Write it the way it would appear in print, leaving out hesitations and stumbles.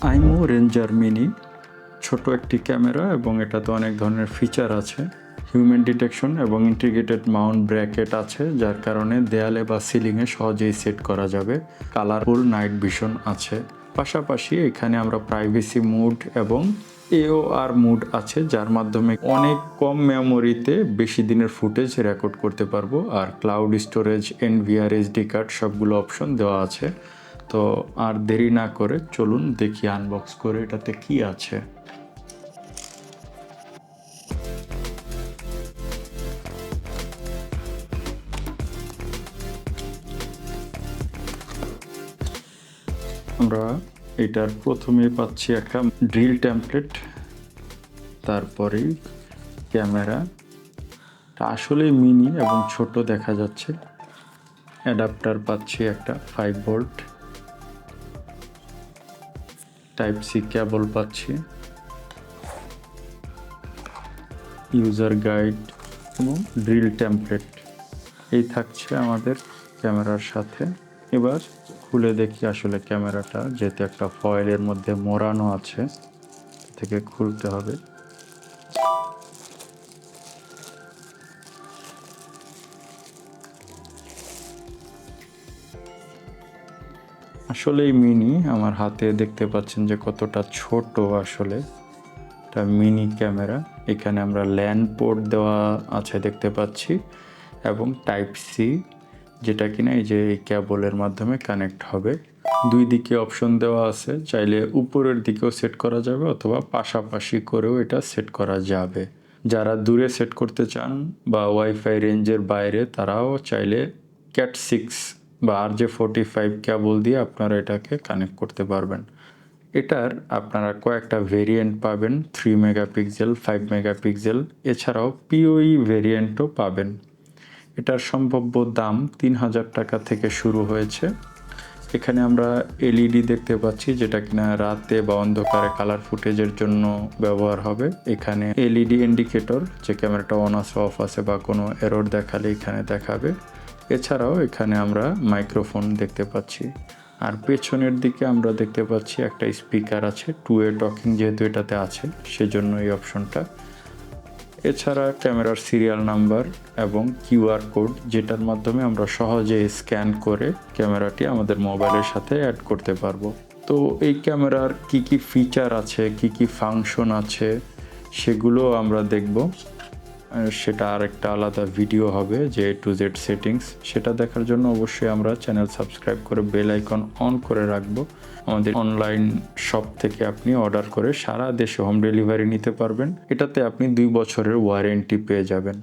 IMO ranger mini ছোট একটি camera এবং এটাতে অনেক ধরনের ফিচার আছে। হিউম্যান ডিটেকশন এবং ইন্টিগ্রেটেড মাউন্ট ব্র্যাকেট আছে, যার কারণে দেয়ালে বা সিলিংয়ে সহজেই সেট করা যাবে। কালারফুল নাইট ভিশন আছে। পাশাপাশি এখানে আমরা প্রাইভেসি মোড এবং AOR মোড আছে, যার মাধ্যমে অনেক কম মেমোরিতে বেশি দিনের ফুটেজ রেকর্ড করতে পারবো। আর cloud storage, NVR, SD card সবগুলো অপশন দেওয়া আছে। তো আর দেরি না করে চলুন দেখি আনবক্স করে এটাতে কি আছে। আমরা এটার প্রথমে পাচ্ছি একটা ড্রিল টেমপ্লেট, তারপরেই ক্যামেরা। আসলে মিনি এবং ছোট দেখা যাচ্ছে। অ্যাডাপ্টার পাচ্ছি একটা 5 ভোল্ট, টাইপ সি কেবল পাচ্ছি, ইউজার গাইড এবং ড্রিল টেমপ্লেট। এই থাকছে আমাদের ক্যামেরার সাথে। এবার খুলে দেখি আসলে ক্যামেরাটা, যেহেতু একটা ফয়েলের মধ্যে মোড়ানো আছে, থেকে খুলতে হবে। আসলে এই মিনি, আমার হাতে দেখতে পাচ্ছেন যে কতটা ছোট। আসলে এটা মিনি ক্যামেরা। এখানে আমরা ল্যান পোর্ট দেওয়া আছে দেখতে পাচ্ছি, এবং টাইপ সি, যেটা কিনা এই যে এই কেবলের মাধ্যমে কানেক্ট হবে। দুই দিকে অপশন দেওয়া আছে, চাইলে উপরের দিকেও সেট করা যাবে অথবা পাশাপাশি করেও এটা সেট করা যাবে। যারা দূরে সেট করতে চান বা ওয়াইফাই রেঞ্জের বাইরে, তারাও চাইলে Cat6 বা RJ45 কেবল দিয়ে আপনারা এটাকে কানেক্ট করতে পারবেন। এটার আপনারা কয়েকটা ভেরিয়েন্ট পাবেন, 3 মেগাপিক্সেল, 5 মেগাপিক্সেল, এছাড়াও PoE ভেরিয়েন্টও পাবেন। এটার সম্ভাব্য দাম 3000 টাকা থেকে শুরু হয়েছে। এখানে আমরা LED দেখতে পাচ্ছি, যেটা কিনা রাতে বা অন্ধকারে কালার ফুটেজের জন্য ব্যবহার হবে। এখানে LED ইন্ডিকেটর, যে ক্যামেরাটা অন আছে অফ আছে বা কোনো এরর দেখালে এখানে দেখাবে। এছাড়াও এখানে আমরা মাইক্রোফোন দেখতে পাচ্ছি। আর পেছনের দিকে আমরা দেখতে পাচ্ছি একটা স্পিকার আছে, 2-way টকিং যেহেতু এটাতে আছে সেজন্য এই অপশনটা। এছাড়া ক্যামেরার সিরিয়াল নাম্বার এবং QR কোড, যেটার মাধ্যমে আমরা সহজে স্ক্যান করে ক্যামেরাটি আমাদের মোবাইলের সাথে অ্যাড করতে পারবো। তো এই ক্যামেরার কি কি ফিচার আছে, কি কি ফাংশন আছে, সেগুলো আমরা দেখব। সেটা আরেকটা আলাদা ভিডিও হবে, যে A to Z সেটিংস। সেটা দেখার জন্য অবশ্যই আমরা চ্যানেল সাবস্ক্রাইব করে বেল আইকন অন করে রাখবো। আমাদের অনলাইন শপ থেকে আপনি অর্ডার করে সারা দেশে হোম ডেলিভারি নিতে পারবেন। এটাতে আপনি 2 বছরের ওয়ারেন্টি পেয়ে যাবেন।